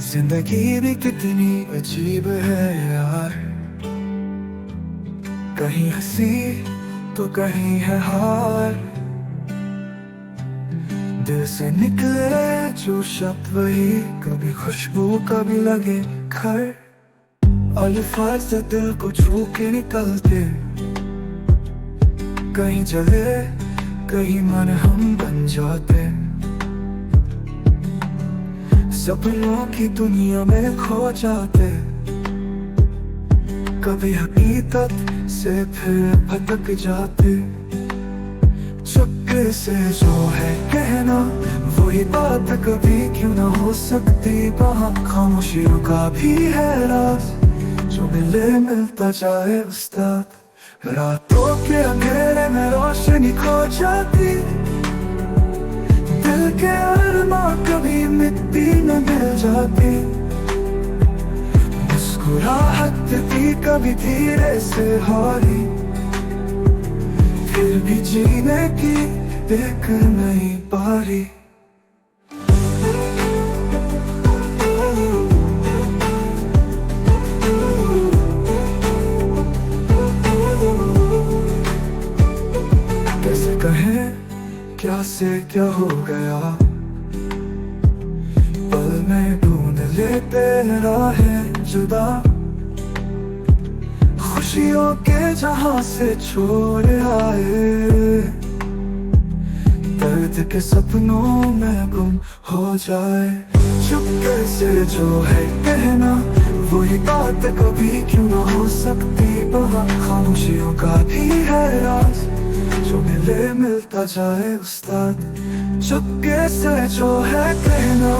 जिंदगी भी कितनी अजीब है यार, कहीं हंसी तो कहीं है हार। दिल से निकले जो शब्द वही, कभी खुशबू कभी लगे घर। अल्फाज से दिल को छू के निकलते, कहीं जले कहीं मन हम बन जाते। सपनों की दुनिया में खो जाते, कभी हकीकत से फिर भटक जाते। चुपके से जो है कहना वही बात कभी क्यों ना हो सकती। वहाँ खामोशियों का भी है राज, जो मिले मिलता जाए उस्ताद। रातों के अंधेरे में रोशनी खो जाती, दिल के अरमां कभी मिट्टी न मिल जाती। मुस्कुराहट थी कभी धीरे से हारी, फिर भी जीने की देख नहीं पारी। कैसे कहें क्या से क्या हो गया, पल में ढूंढ लेते राहें जुदा। खुशियों के जहां से छोड़ आए, दर्द के सपनों में गुम हो जाए। चुपके से जो है कहना वही बात कभी क्यों ना हो सकती। वहाँ खामोशियों का भी है राज, जो मिले मिलता जाए उस्ताद। चुपके से जो है कहना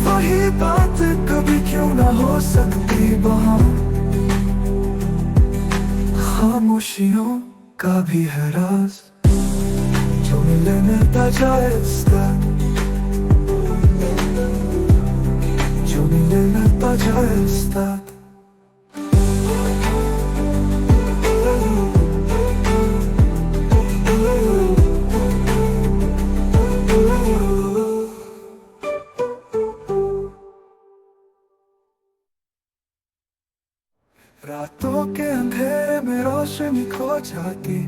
वही बात कभी क्यों ना हो सकती। वहाँ खामोशियों का भी है राज, जो मिले मिलता जाए उस्ताद। जो मिले मिलता जाए उस्ताद। रातों के अंधेरे में रोशनी खो जाती,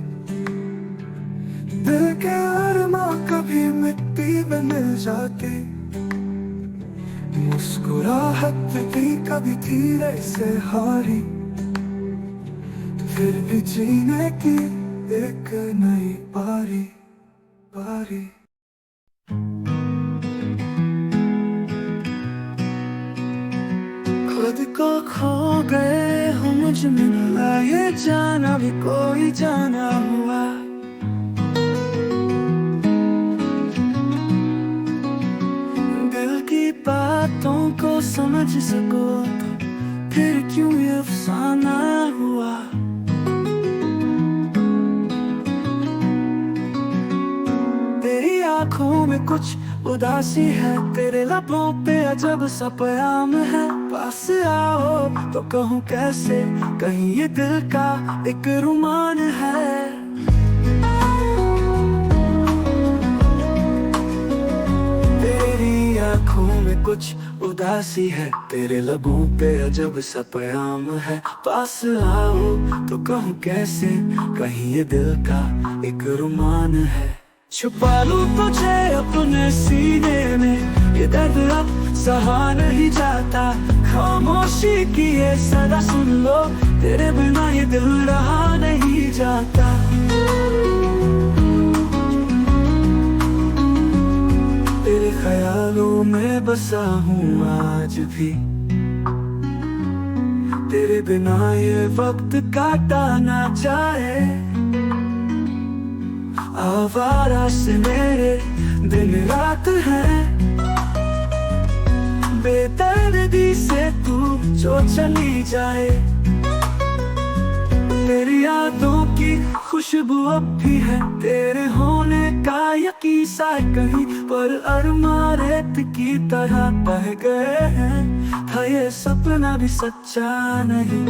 दिल के अरमां कभी मिट्टी में मिल जाती। मुस्कुराहट भी कभी धीरे से हारी, फिर भी जीने की एक नई पारी पारी। खुद को खो गए हो मुझ में, ये जाना भी कोई जाना हुआ। दिल की बातों को समझ सको तो फिर क्यों ये अफसाना हुआ। तेरी आंखों में कुछ उदासी है, तेरे लबों पे अजब सा प्याम है। पास आओ तो कहूँ कैसे, कहीं ये दिल का एक रुमान है। तेरी आंखों में कुछ उदासी है, तेरे लबों पे अजब सा प्याम है। पास आओ तो कहूँ कैसे, कहीं ये दिल का एक रुमान है। छुपा लूं तुझे अपने सीने में, ये दर्द अब सहा नहीं जाता। खामोशी की ये सदा सुन लो, तेरे बिना ये दिल रहा नहीं जाता। तेरे ख्यालों में बसा हूँ आज भी, तेरे बिना ये वक्त काटा ना जाए। आवारा से मेरे दिन रात है, बेदर्दी से तू जो चली जाए। तेरी यादों की खुशबू अब भी है, तेरे होने का यकीन सा कहीं पर। अरमां रेत की तरह बह गए हैं, था ये सपना भी सच्चा नहीं।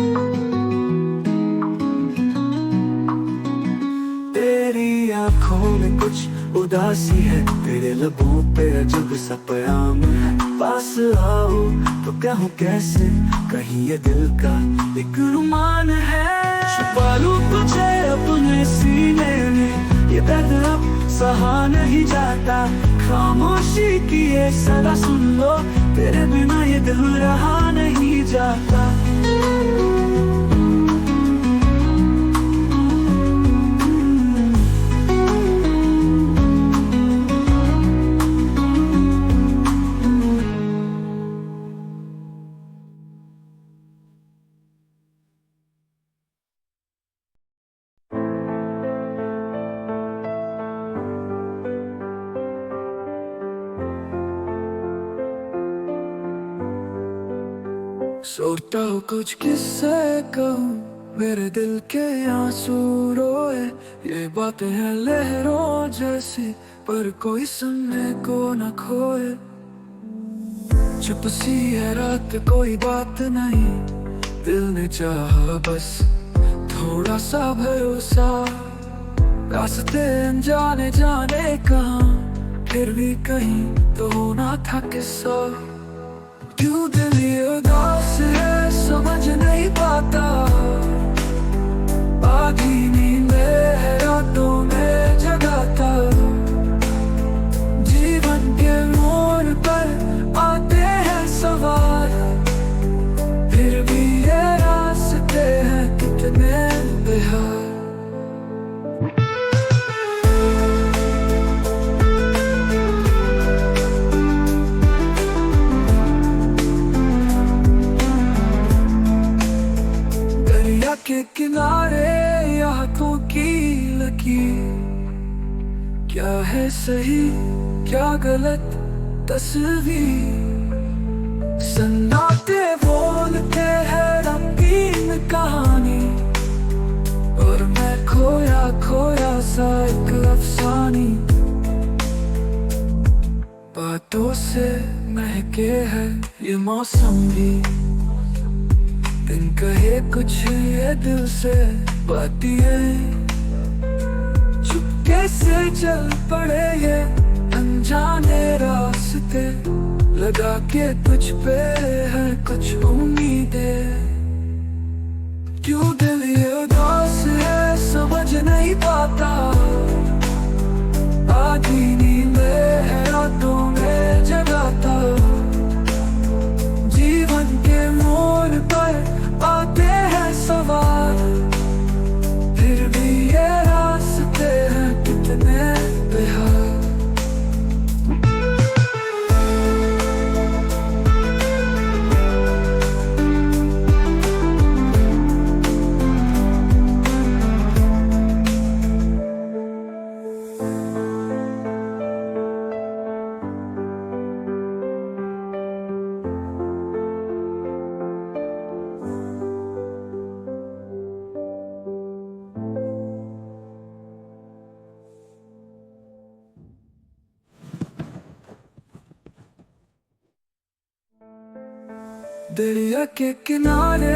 तेरी आंखों में कुछ उदासी है, तेरे लबों पे अजब सा प्याम है। पास आ तो कहूँ कैसे, कहीं ये दिल का एक रुमान है। छुपा लूं तुझे अपने सीने में, ये दर्द अब सहा नहीं जाता। खामोशी की ये सदा सुन लो, तेरे बिना ये दिल रहा नहीं जाता। सोचता हूँ कुछ किस्से कहूँ, मेरे दिल के आंसू रोए। ये बातें हैं लहरों जैसी, पर कोई सुनने को न खोए। चुप सी है रात, कोई बात नहीं, दिल ने चाहा बस थोड़ा सा भरोसा। रास्ते अनजाने जाने कहाँ, फिर भी कहीं तो होना था किस्सा। क्यों दिल ये उदास है समझ नहीं पाता, आधी नींद है रातों में जगाता। जीवन के मोड़ पर आते हैं सवाल, फिर भी ये रास्ते हैं कितने बेहाल। के किनारे हाथों की लकीर, क्या है सही क्या गलत तस्वीर। सन्नाटे बोलते हैं रंगीन कहानी, और मैं खोया खोया सा एक अफसानी। बातों से महके है ये मौसम भी, दिन कहे कुछ ये दिल से बातें। चुपके से चल पड़े ये अनजाने रास्ते, लगा के तुझ पे है कुछ उम्मीदें। क्यों दिल ये उदास है समझ नहीं पाता, आधी नींद है रातों में जगाता। जीवन के मोड़ पर आते हैं सवाल, फिर भी ये रास्ते हैं कितने बेहाल। दरिया के किनारे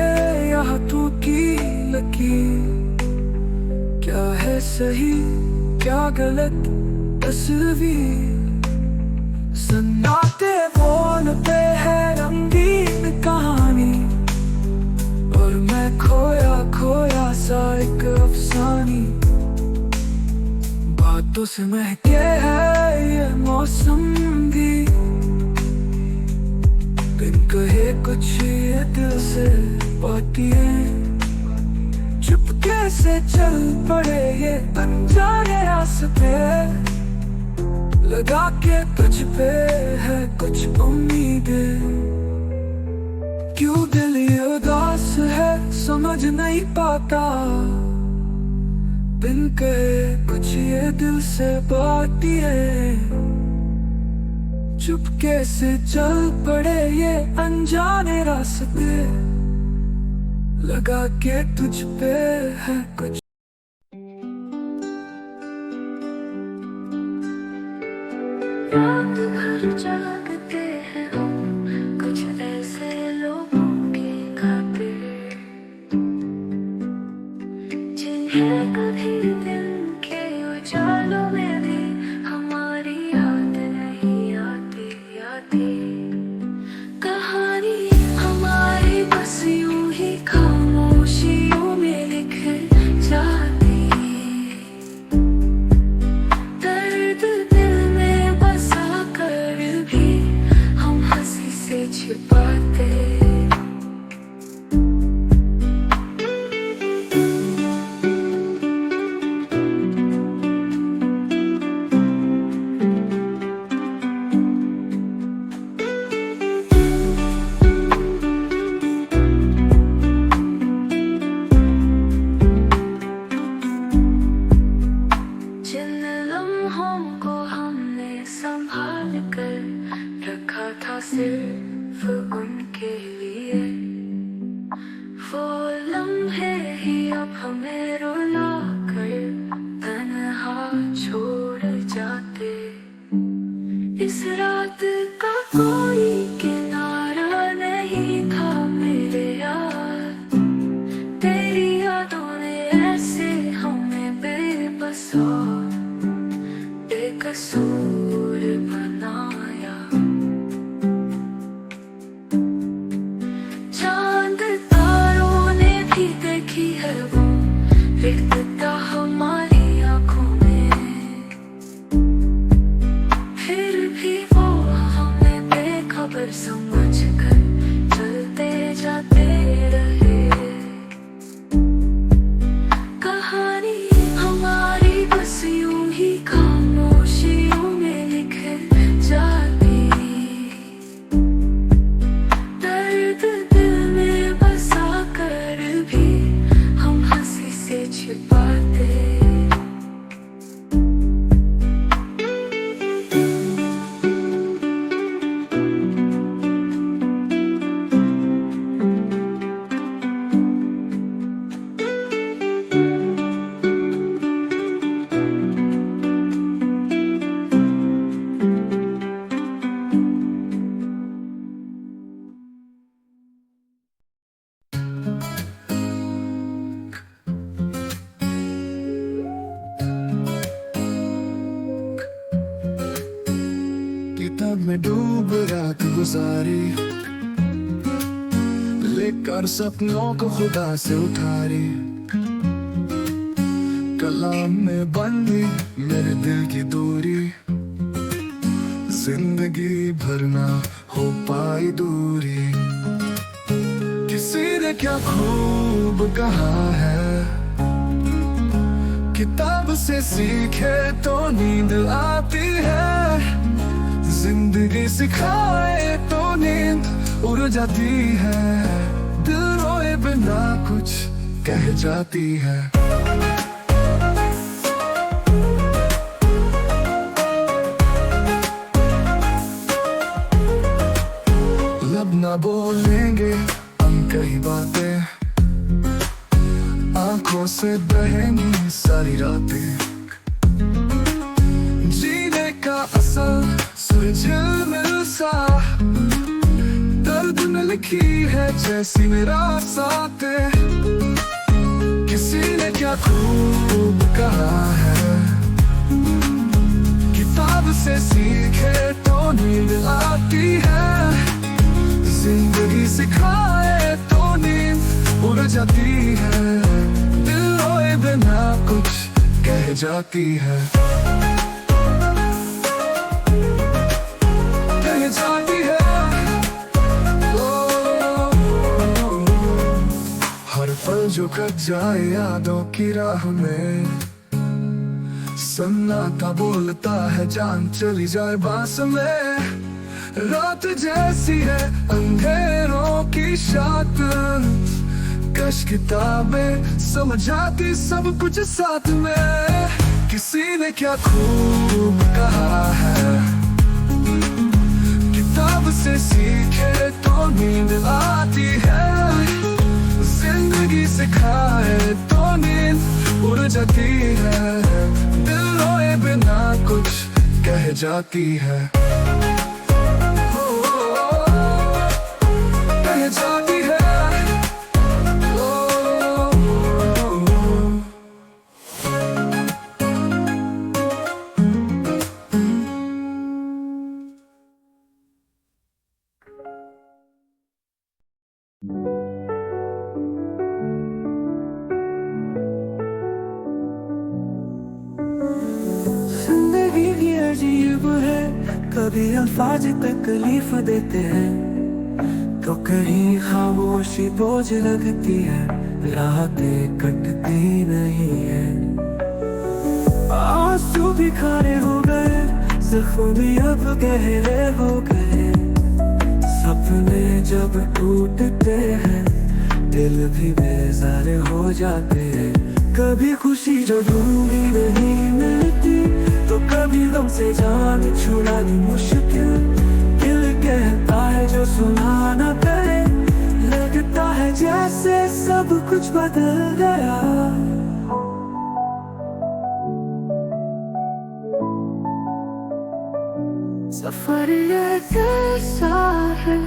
यहाँ तू की लकीर, क्या है सही क्या गलत तस्वीर। सन्नाटे बोलते हैं रंगीन कहानी, और मैं खोया खोया सा एक अफसानी। बातों से महके है ये मौसम भी, बिन कहे कुछ ये दिल से बातें। चुपके से चल पड़े ये अनजाने रास्ते, लगा के तुझ पे है कुछ उम्मीदें। क्यों दिल ये उदास है समझ नहीं पाता, बिन कहे कुछ ये दिल से बातें। चुपके से चल पड़े ये अनजाने रास्ते, लगा के तुझ पे है कुछ। रात भर जागते हैं हम कुछ ऐसे लोगों के खातिर, जिन्हें कभी दिन के उजालों में भी हमारी याद नहीं आती। कहानी सिर्फ उनके लिए। वो लम्हे ही अब हमें रुला कर तन्हा छोड़ जाते। इस रात का कोई किनारा नहीं था मेरे यार, तेरी यादों ने ऐसे हमें बेबस और बेकसूर बनाया। चांद तारों ने भी देखी है वो रिक्तता हमारी आंखों में, फिर भी वो हमें बेखबर समझ कर चलते जाते रहे। कहानी हमारी बस यूं ही खामोशियों में लिखे जाती। दर्द दिल में बसा कर भी हम हंसी से छिपाते। किताब में डूब रात गुजारी, लेकर सपनों को खुदा से उठारी। कलाम में बंदी मेरे दिल की दूरी, जिंदगी भर ना हो पाई दूरी। किसी ने क्या खूब कहा है, किताब से सीखे तो नींद आती है। जिंदगी सिखाए तो नींद उड़ जाती है, दिल रोए बिना कुछ कह जाती है। लब ना बोलेंगे हम कई बातें, आंखों से बहेंगी सारी रातें। जीने का असल झिलमिल सा दर्द में लिखी है जैसी मेरा साथे। किसी ने क्या खूब कहा है, किताब से सीखे तो नींद आती है। जिंदगी सिखाए तो नींद उड़ जाती है, दिल रोए बिना कुछ कह जाती है। जाती है हर पल जो कट जाए यादों की राह में। सन्नाटा बोलता है जान चली जाए बास में। रात जैसी है अंधेरों की शात, कश किताबें समझ आती सब कुछ साथ में। किसी ने क्या खूब कहा है, किताब से सीखे तो नींद आती है। जिंदगी सिखाए तो नींद उड़ जाती है, दिल रोए बिना कुछ कह जाती है। कह जाती है जिंदगी भी अजीब है, कभी अल्फाज तकलीफ देते हैं तो कहीं खामोशी बोझ लगती है। रातें कटती नहीं है, आंसू भी खारे हो गए, जख्म भी अब गहरे हो गए। सपने जब टूटते हैं दिल भी बेजार हो जाते हैं। कभी खुशी जो ढूंढी नहीं मिलती, तो कभी गम से जान छुड़ानी मुश्किल। दिल कहता है जो सुना न करे, लगता है जैसे सब कुछ बदल गया। सफर ये कैसा है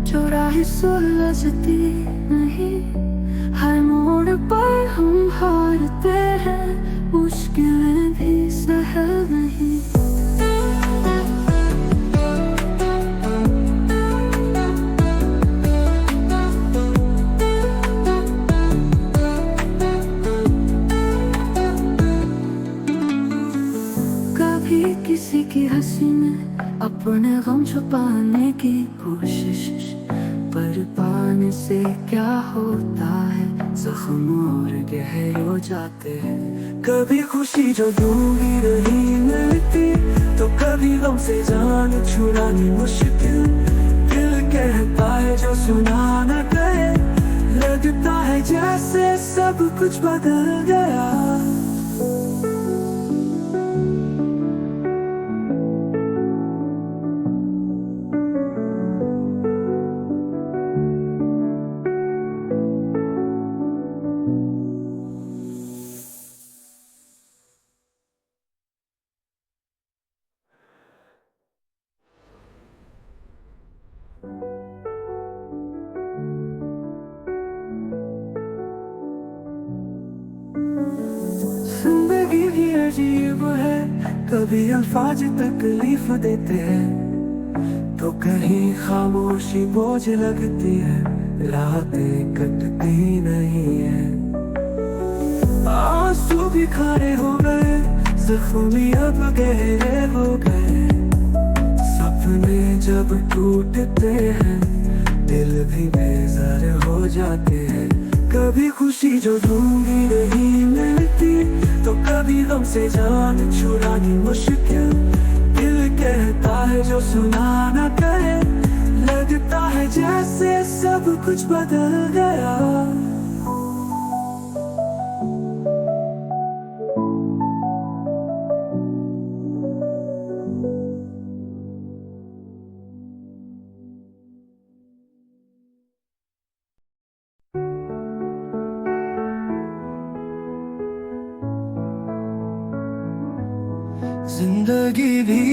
जो राह सुलझती नहीं, हर मोड़ पर हम हारते हैं, मुश्किलें भी सहल नहीं। कभी किसी की हंसी में अपने गम छुपाने की कोशिश, पर पाने से क्या होता है, जख्म और गहरे हो जाते हैं। कभी खुशी जो दूरी नहीं मिलती, तो कभी गम से जान छुड़ानी मुश्किल। दिल कहता है जो सुना न करे, लगता है जैसे सब कुछ बदल गया। जिंदगी भी अजीब है, कभी अल्फाज तकलीफ देते हैं, तो कहीं खामोशी बोझ लगती है, रातें कटती नहीं है। आंसू भी खारे हो गए, जख्मी अब गहरे हो गए, सपने जब टूटते हैं, दिल भी बेजार हो जाते हैं। कभी खुशी जो ढूंढी नहीं मिलती, तो कभी गम से जान छुड़ानी मुश्किल। दिल कहता है जो सुना न करे, लगता है जैसे सब कुछ बदल गया। जिंदगी भी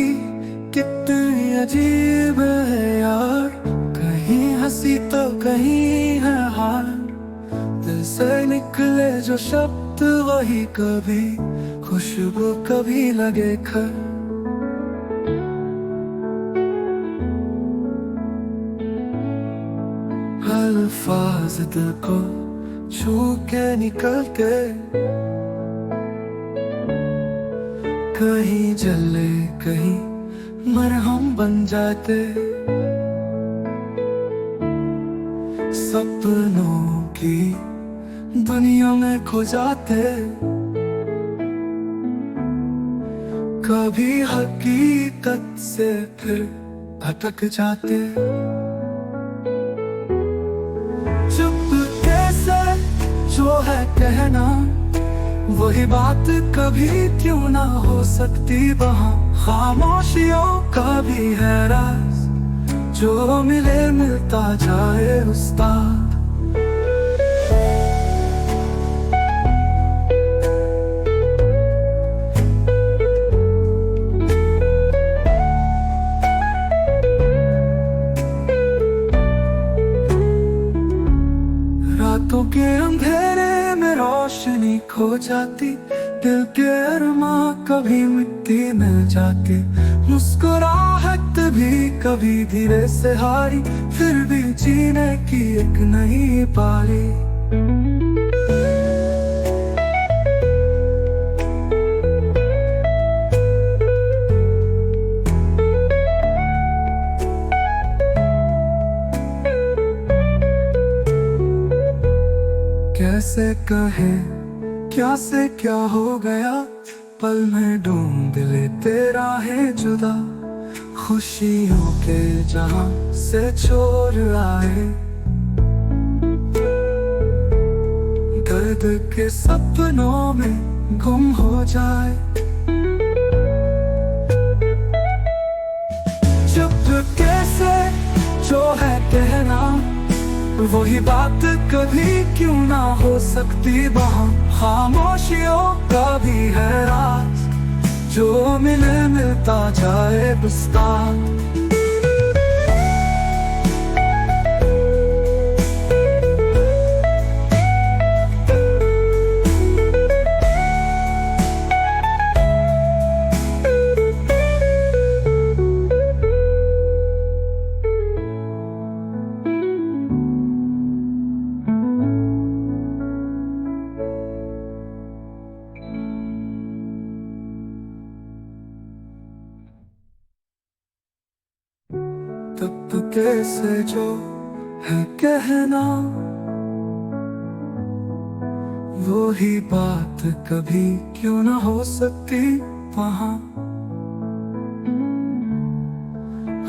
कितनी अजीब है यार, कहीं हंसी तो कहीं है हार। दिल से निकले जो शब्द वही कभी खुशबू कभी लगे खर। अल्फाज दिल को छू के निकलते, कहीं जले कहीं मरहम बन जाते। सपनों की दुनिया में खो जाते, कभी हकीकत से फिर भटक जाते। चुपके से जो है कहना, वही बात कभी क्यों ना हो सकती वहाँ। खामोशियों का भी है राज, जो मिले मिलता जाए उस्ताद। रातों के अंधेरे में रोशनी खो जाती, दिल के अरमां कभी मिट्टी में जाके। मुस्कुराहट भी कभी धीरे से हारी, फिर भी जीने की एक नई पारी। कैसे कहे क्या से क्या हो गया, पल में ढूंढ ले तेरा है जुदा। खुशियों के जहां से चोर आए, दर्द के सपनों में गुम हो जाए। चुप कैसे वही बात कभी क्यों ना हो सकती वहाँ, खामोशियों का भी है राज, जो मिले मिलता जाए विस्तार। तब कैसे जो है कहना, वो ही बात कभी क्यों ना हो सकती वहाँ,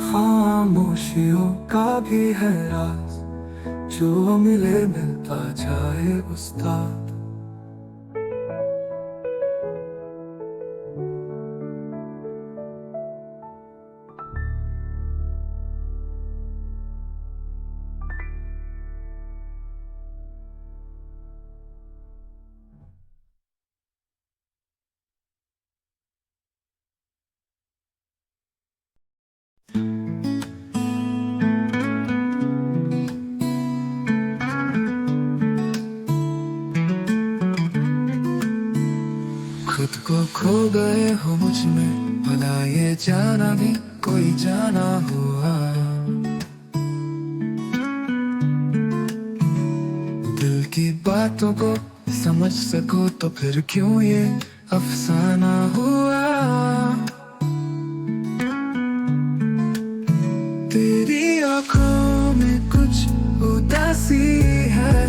खामोशियों का भी है राज, जो मिले मिलता जाए उस्ताद। खुद को खो गए हो मुझ में, भला ये जाना भी कोई जाना हुआ। दिल की बातों को समझ सको तो फिर क्यों ये अफसाना हुआ। तेरी आंखों में कुछ उदासी है,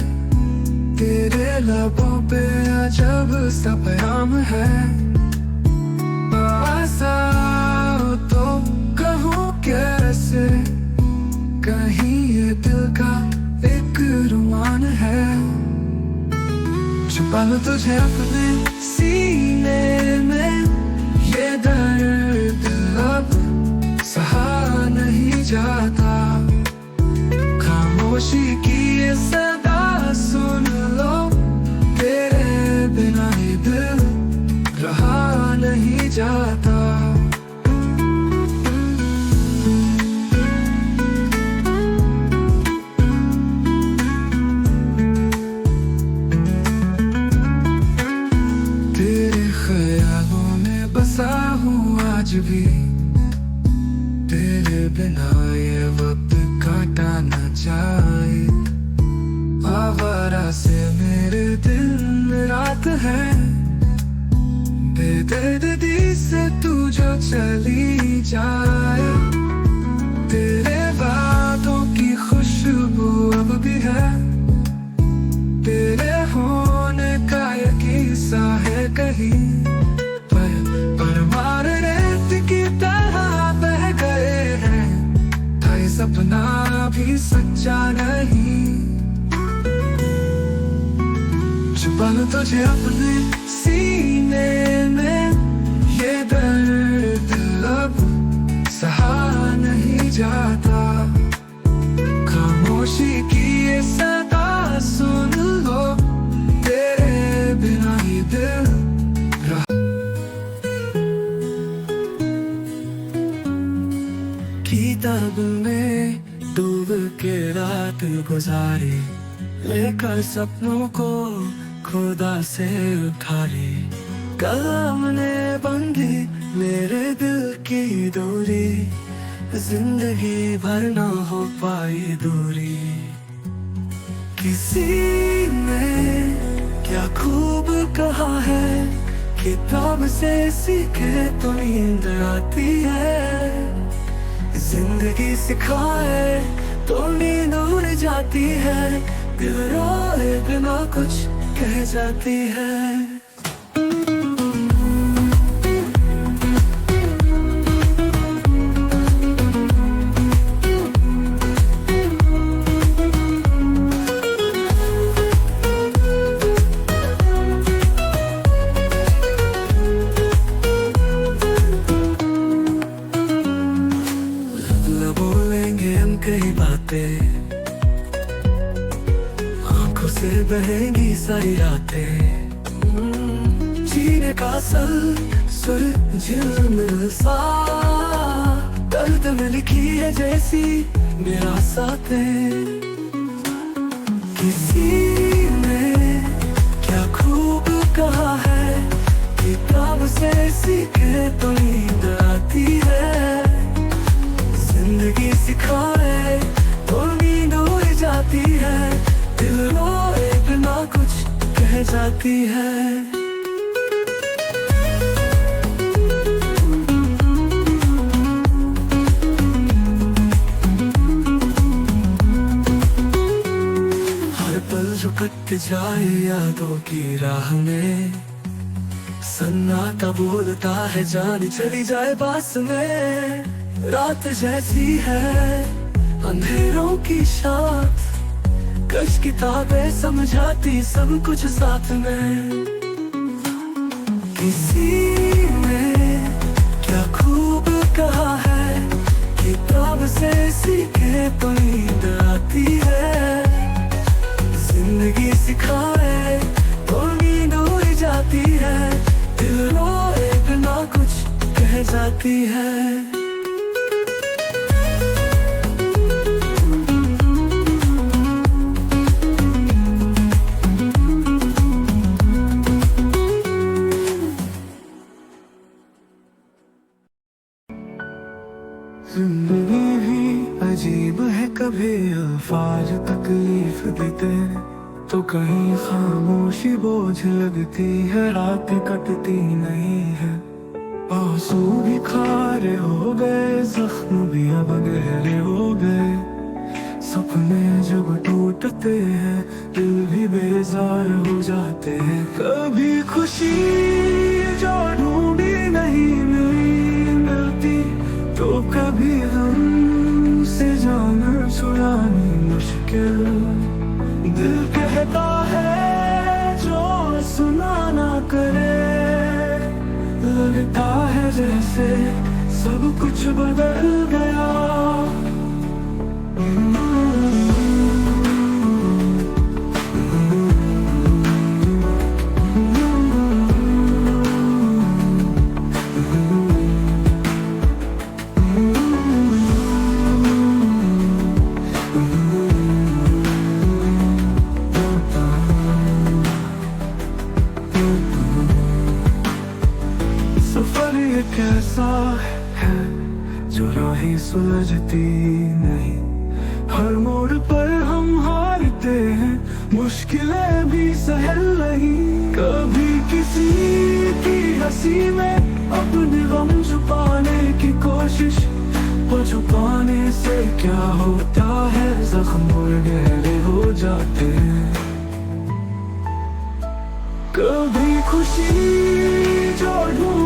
तेरे लबों पे अजब सा पैगाम है। ऐसा हो तो कहूँ कैसे, कहीं ये दिल का एक रुमान है। छुपा लो तुझे अपने सीने में, ये दर्द अब सहा नहीं जाता। खामोशी की ये सदा सुन लो, तेरे बिना ही दिल रहा नहीं जाता। तेरे ख्यालों में बसा हूँ आज भी, तेरे बिना ये वक्त काटा न जाए। आवारा से मेरे दिन रात है, बेदर्दी से तू जो चली जाए। तेरे बातों की खुशबू अब भी है, तेरे होने का यकीन सा है कहीं। पर मार रेत की तरह बह गए हैं, था ये सपना भी सच्चा नहीं। छुपा लो तुझे अपने सीने में, ये दर्द अब सहा नहीं जाता। खामोशी की ये सदा सुन लो, तेरे बिना ही दिल रहा। किताब में डूब के रात गुजारी, लेकर सपनों को खुदा से उठा ली। कलम ने बंधी मेरे दिल की दूरी, जिंदगी भर ना हो पाई दूरी। किसी ने क्या खूब कहा है, किताब से सीखे तो नींद आती है। जिंदगी सिखाए तो नींद उड़ जाती है, दिल रोए बिना कुछ कह जाती है। बोलेंगे हम कई बातें, से बहेंगी सारी रातें। जीने का असल सुर झिलमिल सा, दर्द में लिखी है जैसी मेरा साथें। किसी ने क्या खूब कहा है, किताब से सीखे तो नींद आती है। जिंदगी सिखाए तो नींद उड़ जाती है, दिल रोए बिना कुछ कह जाती है। हर पल जो कट जाए यादों की राह में, सन्नाटा बोलता है जान चली जाए पास में। रात जैसी है अंधेरों की शाम, कश किताबें समझाती सब कुछ साथ में। किसी ने क्या खूब कहा है, किताब से सीखे तो नींद आती है। जिंदगी सिखाए तो नींद उड़ जाती है, दिल रोए बिना कुछ कह जाती है। जिंदगी भी अजीब है, कभी अल्फाज तकलीफ देते तो कहीं खामोशी बोझ लगती है। रात कटती नहीं है, आंसू भी खारे हो गए, जख्म भी अब गहरे हो गए। सपने जब टूटते हैं दिल भी बेजार हो जाते हैं। कभी खुशी जो ढूंढी नहीं मिलती, तो कभी हम से जान छुड़ानी मुश्किल। दिल कहता है जो सुना ना करे, लगता है जैसे सब कुछ बदल गया। सफर ये कैसा है जो राहें सुलझती नहीं, हर मोड़ पर हम हारते हैं, मुश्किलें भी सहल नहीं। कभी किसी की हंसी में अपने गम छुपाने की कोशिश, वो छुपाने से क्या होता है, जख्म और गहरे हो जाते हैं। कभी खुशी जो ढूंढ